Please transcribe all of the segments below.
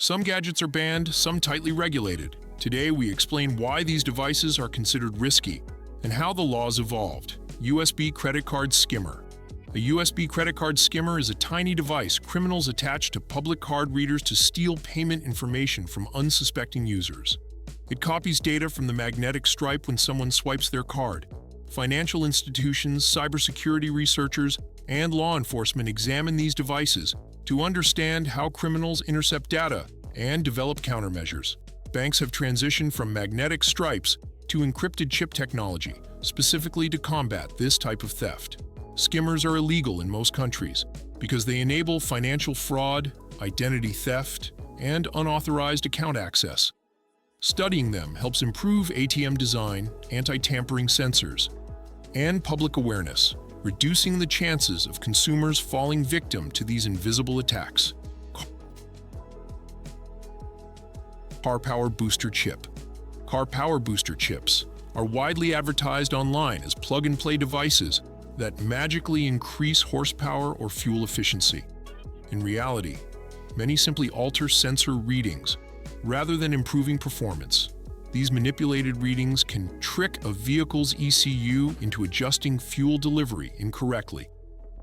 Some gadgets are banned, some tightly regulated. Today, we explain why these devices are considered risky and how the laws evolved. USB credit card skimmer. A USB credit card skimmer is a tiny device criminals attach to public card readers to steal payment information from unsuspecting users. It copies data from the magnetic stripe when someone swipes their card. Financial institutions, cybersecurity researchers, and law enforcement examine these devices to understand how criminals intercept data and develop countermeasures. Banks have transitioned from magnetic stripes to encrypted chip technology, specifically to combat this type of theft. Skimmers are illegal in most countries because they enable financial fraud, identity theft, and unauthorized account access. Studying them helps improve ATM design, anti-tampering sensors, and public awareness, reducing the chances of consumers falling victim to these invisible attacks. Car Power Booster Chip. Car Power Booster chips are widely advertised online as plug-and-play devices that magically increase horsepower or fuel efficiency. In reality, many simply alter sensor readings rather than improving performance. These manipulated readings can trick a vehicle's ECU into adjusting fuel delivery incorrectly,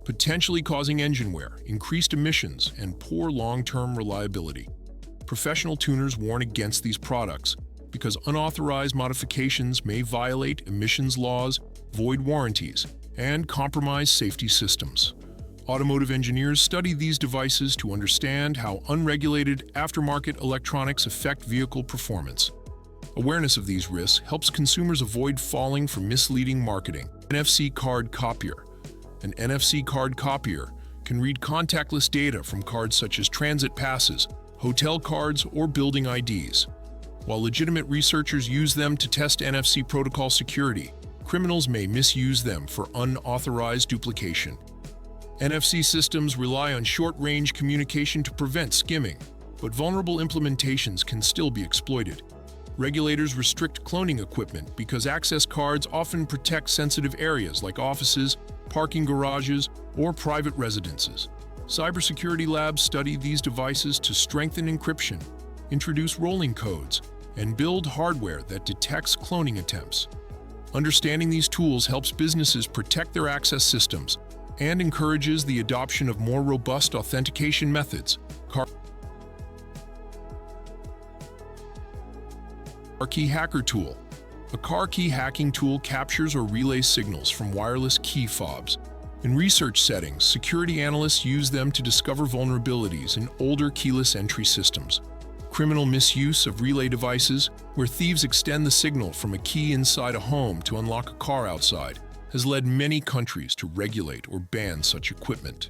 potentially causing engine wear, increased emissions, and poor long-term reliability. Professional tuners warn against these products because unauthorized modifications may violate emissions laws, void warranties, and compromise safety systems. Automotive engineers study these devices to understand how unregulated aftermarket electronics affect vehicle performance. Awareness of these risks helps consumers avoid falling for misleading marketing. NFC card copier. An NFC card copier can read contactless data from cards such as transit passes, hotel cards, or building IDs. While legitimate researchers use them to test NFC protocol security, criminals may misuse them for unauthorized duplication. NFC systems rely on short-range communication to prevent skimming, but vulnerable implementations can still be exploited. Regulators restrict cloning equipment because access cards often protect sensitive areas like offices, parking garages, or private residences. Cybersecurity labs study these devices to strengthen encryption, introduce rolling codes, and build hardware that detects cloning attempts. Understanding these tools helps businesses protect their access systems and encourages the adoption of more robust authentication methods. Car key hacker tool. A car key hacking tool captures or relays signals from wireless key fobs. In research settings, security analysts use them to discover vulnerabilities in older keyless entry systems. Criminal misuse of relay devices, where thieves extend the signal from a key inside a home to unlock a car outside, has led many countries to regulate or ban such equipment.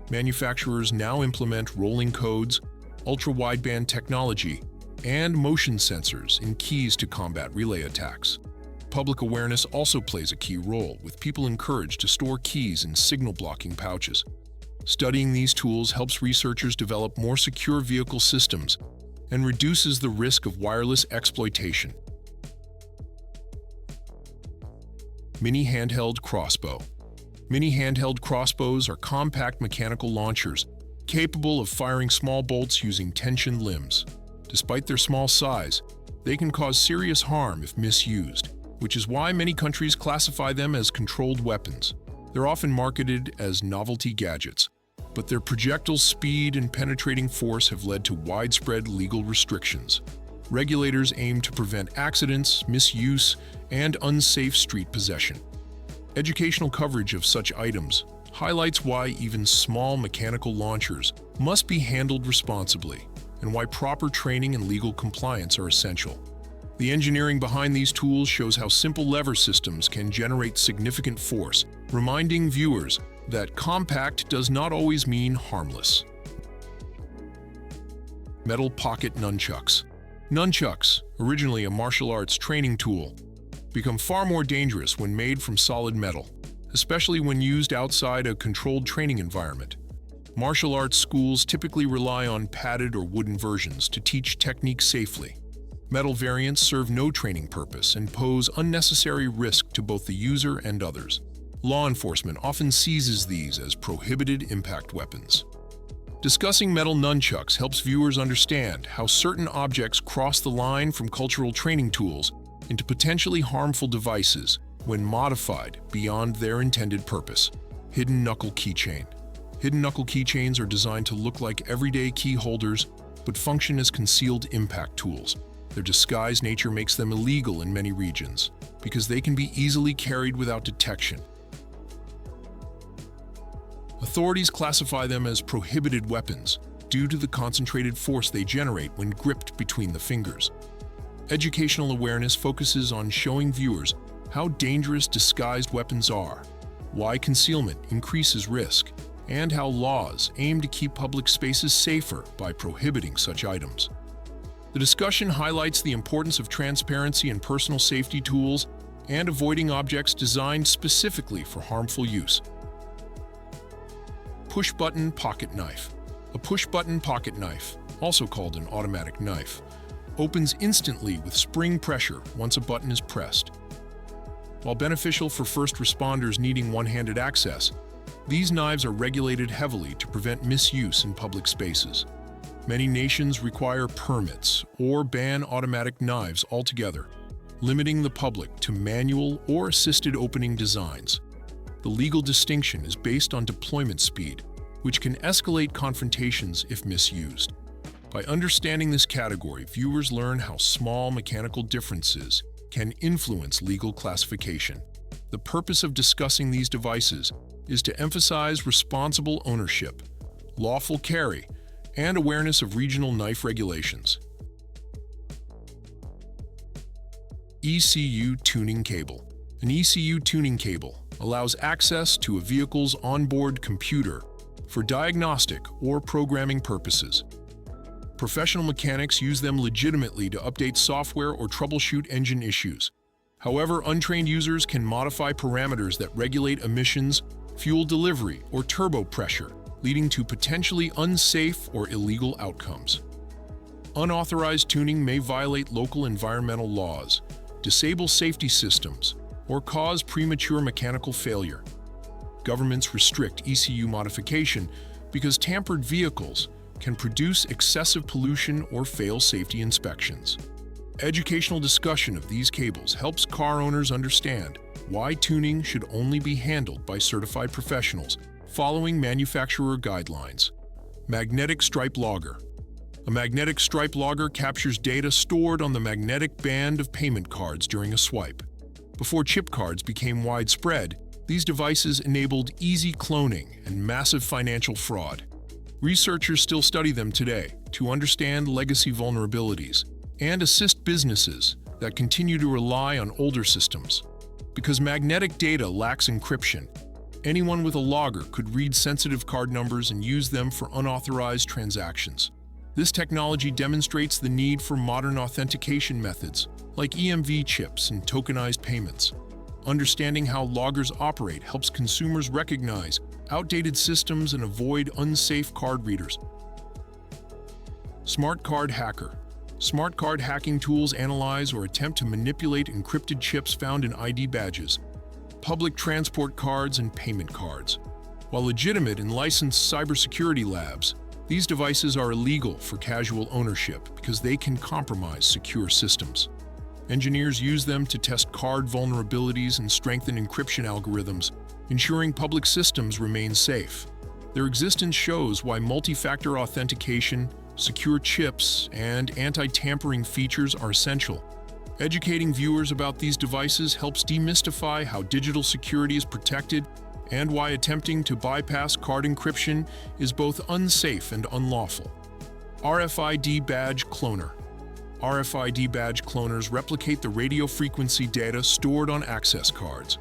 Manufacturers now implement rolling codes, ultra-wideband technology, and motion sensors in keys to combat relay attacks. Public awareness also plays a key role, with people encouraged to store keys in signal-blocking pouches. Studying these tools helps researchers develop more secure vehicle systems and reduces the risk of wireless exploitation. Mini handheld crossbow. Mini handheld crossbows are compact mechanical launchers capable of firing small bolts using tensioned limbs. Despite their small size, they can cause serious harm if misused, which is why many countries classify them as controlled weapons. They're often marketed as novelty gadgets, but their projectile speed and penetrating force have led to widespread legal restrictions. Regulators aim to prevent accidents, misuse, and unsafe street possession. Educational coverage of such items highlights why even small mechanical launchers must be handled responsibly, and why proper training and legal compliance are essential. The engineering behind these tools shows how simple lever systems can generate significant force, reminding viewers that compact does not always mean harmless. Metal pocket nunchucks. Nunchucks, originally a martial arts training tool, become far more dangerous when made from solid metal, especially when used outside a controlled training environment. Martial arts schools typically rely on padded or wooden versions to teach techniques safely. Metal variants serve no training purpose and pose unnecessary risk to both the user and others. Law enforcement often seizes these as prohibited impact weapons. Discussing metal nunchucks helps viewers understand how certain objects cross the line from cultural training tools into potentially harmful devices when modified beyond their intended purpose. Hidden knuckle keychain. Hidden knuckle keychains are designed to look like everyday key holders but function as concealed impact tools. Their disguised nature makes them illegal in many regions because they can be easily carried without detection. Authorities classify them as prohibited weapons due to the concentrated force they generate when gripped between the fingers. Educational awareness focuses on showing viewers how dangerous disguised weapons are, why concealment increases risk, and how laws aim to keep public spaces safer by prohibiting such items. The discussion highlights the importance of transparency in personal safety tools and avoiding objects designed specifically for harmful use. Push-button pocket knife. A push-button pocket knife, also called an automatic knife, opens instantly with spring pressure once a button is pressed. While beneficial for first responders needing one-handed access, these knives are regulated heavily to prevent misuse in public spaces. Many nations require permits or ban automatic knives altogether, limiting the public to manual or assisted opening designs. The legal distinction is based on deployment speed, which can escalate confrontations if misused. By understanding this category, viewers learn how small mechanical differences can influence legal classification. The purpose of discussing these devices is to emphasize responsible ownership, lawful carry, and awareness of regional knife regulations. ECU tuning cable. An ECU tuning cable allows access to a vehicle's onboard computer for diagnostic or programming purposes. Professional mechanics use them legitimately to update software or troubleshoot engine issues. However, untrained users can modify parameters that regulate emissions, fuel delivery, or turbo pressure, leading to potentially unsafe or illegal outcomes. Unauthorized tuning may violate local environmental laws, disable safety systems, or cause premature mechanical failure. Governments restrict ECU modification because tampered vehicles can produce excessive pollution or fail safety inspections. Educational discussion of these cables helps car owners understand why tuning should only be handled by certified professionals following manufacturer guidelines. Magnetic stripe logger. A magnetic stripe logger captures data stored on the magnetic band of payment cards during a swipe. Before chip cards became widespread, these devices enabled easy cloning and massive financial fraud. Researchers still study them today to understand legacy vulnerabilities and assist businesses that continue to rely on older systems. Because magnetic data lacks encryption, anyone with a logger could read sensitive card numbers and use them for unauthorized transactions. This technology demonstrates the need for modern authentication methods like EMV chips and tokenized payments. Understanding how loggers operate helps consumers recognize outdated systems and avoid unsafe card readers. Smart card hacker. Smart card hacking tools analyze or attempt to manipulate encrypted chips found in ID badges, public transport cards, and payment cards. While legitimate in licensed cybersecurity labs, these devices are illegal for casual ownership because they can compromise secure systems. Engineers use them to test card vulnerabilities and strengthen encryption algorithms, ensuring public systems remain safe. Their existence shows why multi-factor authentication, secure chips, and anti-tampering features are essential. Educating viewers about these devices helps demystify how digital security is protected and why attempting to bypass card encryption is both unsafe and unlawful. RFID badge cloner. RFID badge cloners replicate the radio frequency data stored on access cards.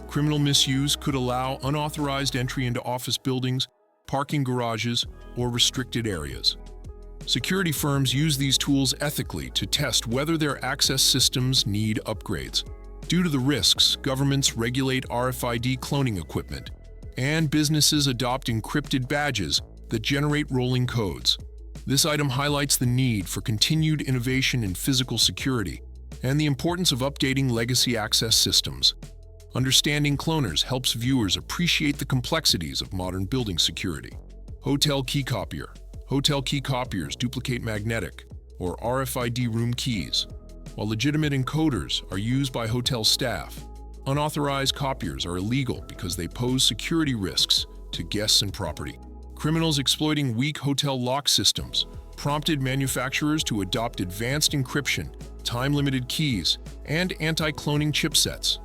Criminal misuse could allow unauthorized entry into office buildings, parking garages, or restricted areas. Security firms use these tools ethically to test whether their access systems need upgrades. Due to the risks, governments regulate RFID cloning equipment, and businesses adopt encrypted badges that generate rolling codes. This item highlights the need for continued innovation in physical security and the importance of updating legacy access systems. Understanding cloners helps viewers appreciate the complexities of modern building security. Hotel key copier. Hotel key copiers duplicate magnetic, or RFID room keys, while legitimate encoders are used by hotel staff. Unauthorized copiers are illegal because they pose security risks to guests and property. Criminals exploiting weak hotel lock systems prompted manufacturers to adopt advanced encryption, time-limited keys, and anti-cloning chipsets.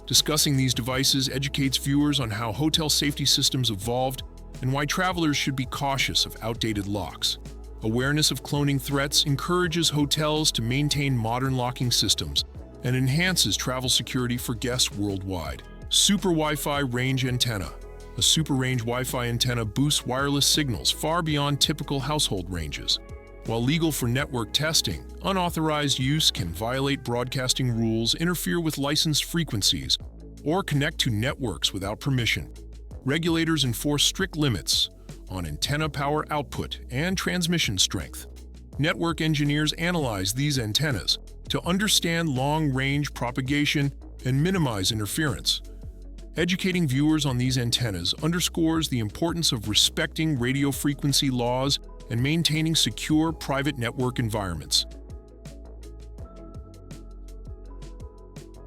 Discussing these devices educates viewers on how hotel safety systems evolved and why travelers should be cautious of outdated locks. Awareness of cloning threats encourages hotels to maintain modern locking systems and enhances travel security for guests worldwide. Super Wi-Fi range antenna. A super range Wi-Fi antenna boosts wireless signals far beyond typical household ranges. While legal for network testing, unauthorized use can violate broadcasting rules, interfere with licensed frequencies, or connect to networks without permission. Regulators enforce strict limits on antenna power output and transmission strength. Network engineers analyze these antennas to understand long-range propagation and minimize interference. Educating viewers on these antennas underscores the importance of respecting radio frequency laws and maintaining secure private network environments.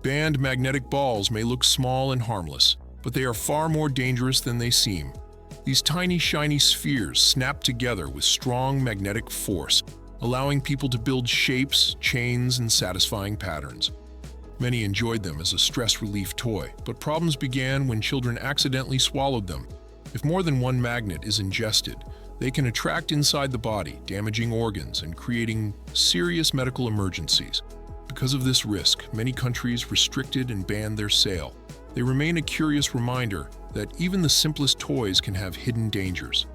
Band magnetic balls may look small and harmless, but they are far more dangerous than they seem. These tiny, shiny spheres snap together with strong magnetic force, allowing people to build shapes, chains, and satisfying patterns. Many enjoyed them as a stress relief toy, but problems began when children accidentally swallowed them. If more than one magnet is ingested, they can attract inside the body, damaging organs and creating serious medical emergencies. Because of this risk, many countries restricted and banned their sale. They remain a curious reminder that even the simplest toys can have hidden dangers.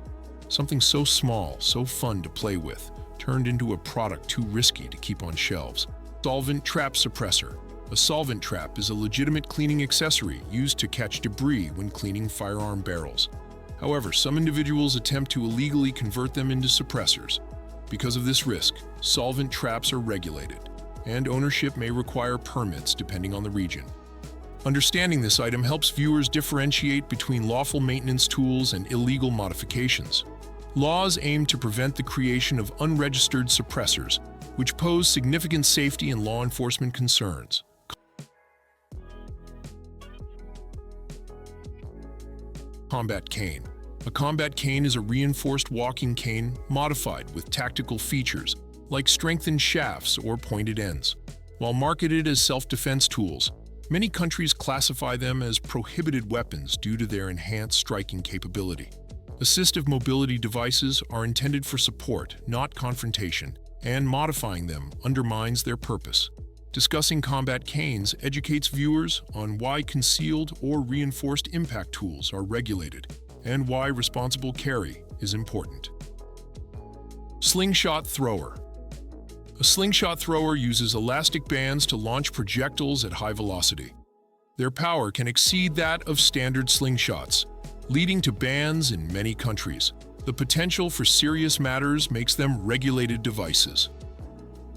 Something so small, so fun to play with, turned into a product too risky to keep on shelves. Solvent trap suppressor. A solvent trap is a legitimate cleaning accessory used to catch debris when cleaning firearm barrels. However, some individuals attempt to illegally convert them into suppressors. Because of this risk, solvent traps are regulated, and ownership may require permits depending on the region. Understanding this item helps viewers differentiate between lawful maintenance tools and illegal modifications. Laws aim to prevent the creation of unregistered suppressors, which pose significant safety and law enforcement concerns. Combat cane. A combat cane is a reinforced walking cane modified with tactical features, like strengthened shafts or pointed ends. While marketed as self-defense tools, many countries classify them as prohibited weapons due to their enhanced striking capability. Assistive mobility devices are intended for support, not confrontation, and modifying them undermines their purpose. Discussing combat canes educates viewers on why concealed or reinforced impact tools are regulated and why responsible carry is important. Slingshot thrower. A slingshot thrower uses elastic bands to launch projectiles at high velocity. Their power can exceed that of standard slingshots, leading to bans in many countries. The potential for serious matters makes them regulated devices.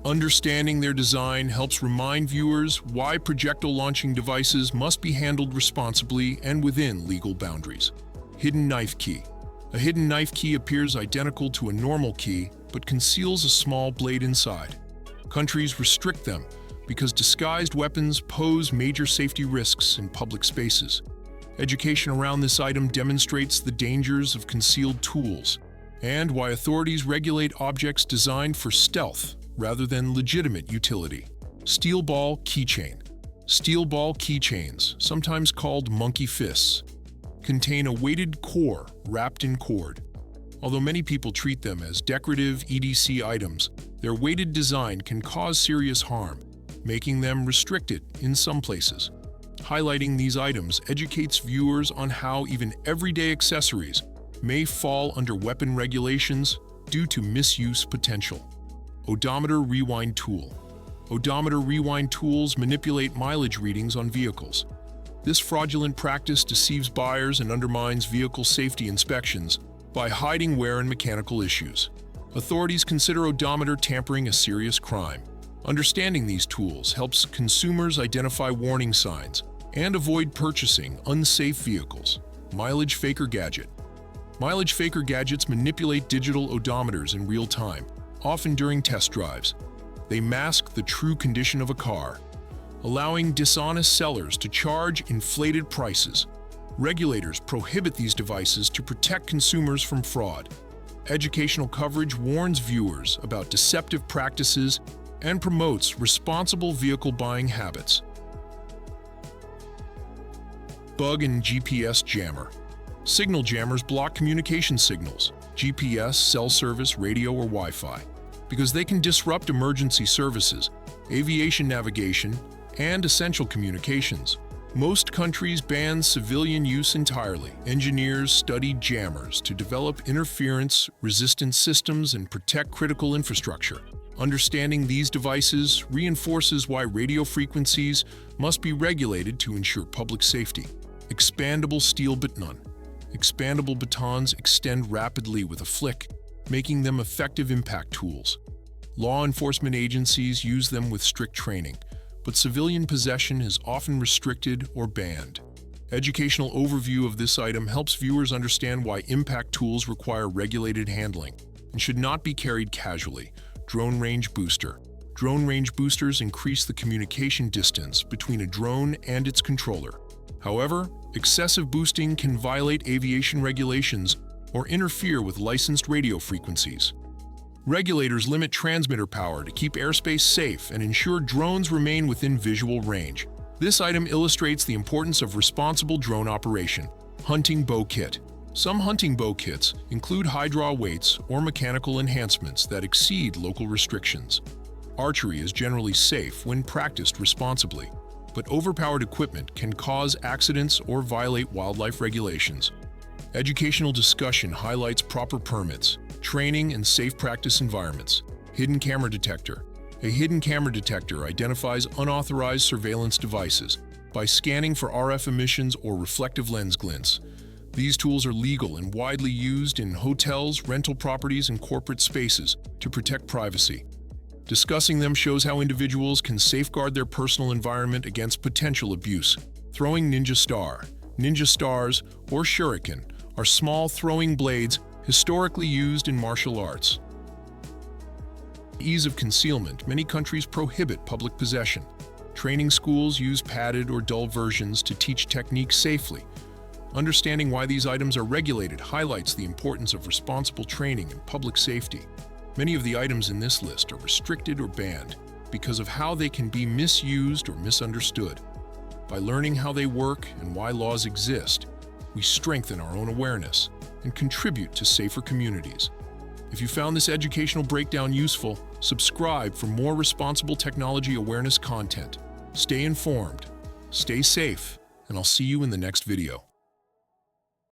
Understanding their design helps remind viewers why projectile launching devices must be handled responsibly and within legal boundaries. Hidden knife key. A hidden knife key appears identical to a normal key, but conceals a small blade inside. Countries restrict them because disguised weapons pose major safety risks in public spaces. Education around this item demonstrates the dangers of concealed tools and why authorities regulate objects designed for stealth rather than legitimate utility. Steel ball keychain. Steel ball keychains, sometimes called monkey fists, contain a weighted core wrapped in cord. Although many people treat them as decorative EDC items, their weighted design can cause serious harm, making them restricted in some places. Highlighting these items educates viewers on how even everyday accessories may fall under weapon regulations due to misuse potential. Odometer rewind tool. Odometer rewind tools manipulate mileage readings on vehicles. This fraudulent practice deceives buyers and undermines vehicle safety inspections by hiding wear and mechanical issues. Authorities consider odometer tampering a serious crime. Understanding these tools helps consumers identify warning signs and avoid purchasing unsafe vehicles. Mileage faker gadget. Mileage faker gadgets manipulate digital odometers in real time, often during test drives. They mask the true condition of a car, allowing dishonest sellers to charge inflated prices. Regulators prohibit these devices to protect consumers from fraud. Educational coverage warns viewers about deceptive practices and promotes responsible vehicle buying habits. Bug in GPS jammer. Signal jammers block communication signals, GPS, cell service, radio, or Wi-Fi, because they can disrupt emergency services, aviation navigation, and essential communications. Most countries ban civilian use entirely. Engineers studied jammers to develop interference-resistant systems and protect critical infrastructure. Understanding these devices reinforces why radio frequencies must be regulated to ensure public safety. Expandable steel baton. Expandable batons extend rapidly with a flick, making them effective impact tools. Law enforcement agencies use them with strict training, but civilian possession is often restricted or banned. Educational overview of this item helps viewers understand why impact tools require regulated handling and should not be carried casually. Drone range booster. Drone range boosters increase the communication distance between a drone and its controller. However, excessive boosting can violate aviation regulations or interfere with licensed radio frequencies. Regulators limit transmitter power to keep airspace safe and ensure drones remain within visual range. This item illustrates the importance of responsible drone operation. Hunting bow kit. Some hunting bow kits include high-draw weights or mechanical enhancements that exceed local restrictions. Archery is generally safe when practiced responsibly, but overpowered equipment can cause accidents or violate wildlife regulations. Educational discussion highlights proper permits, training, and safe practice environments. Hidden camera detector. A hidden camera detector identifies unauthorized surveillance devices by scanning for RF emissions or reflective lens glints. These tools are legal and widely used in hotels, rental properties, and corporate spaces to protect privacy. Discussing them shows how individuals can safeguard their personal environment against potential abuse. Throwing ninja star. Ninja stars, or shuriken, are small throwing blades historically used in martial arts. Ease of concealment. Many countries prohibit public possession. Training schools use padded or dull versions to teach techniques safely. Understanding why these items are regulated highlights the importance of responsible training and public safety. Many of the items in this list are restricted or banned because of how they can be misused or misunderstood. By learning how they work and why laws exist, we strengthen our own awareness and contribute to safer communities. If you found this educational breakdown useful, subscribe for more responsible technology awareness content. Stay informed, stay safe, and I'll see you in the next video.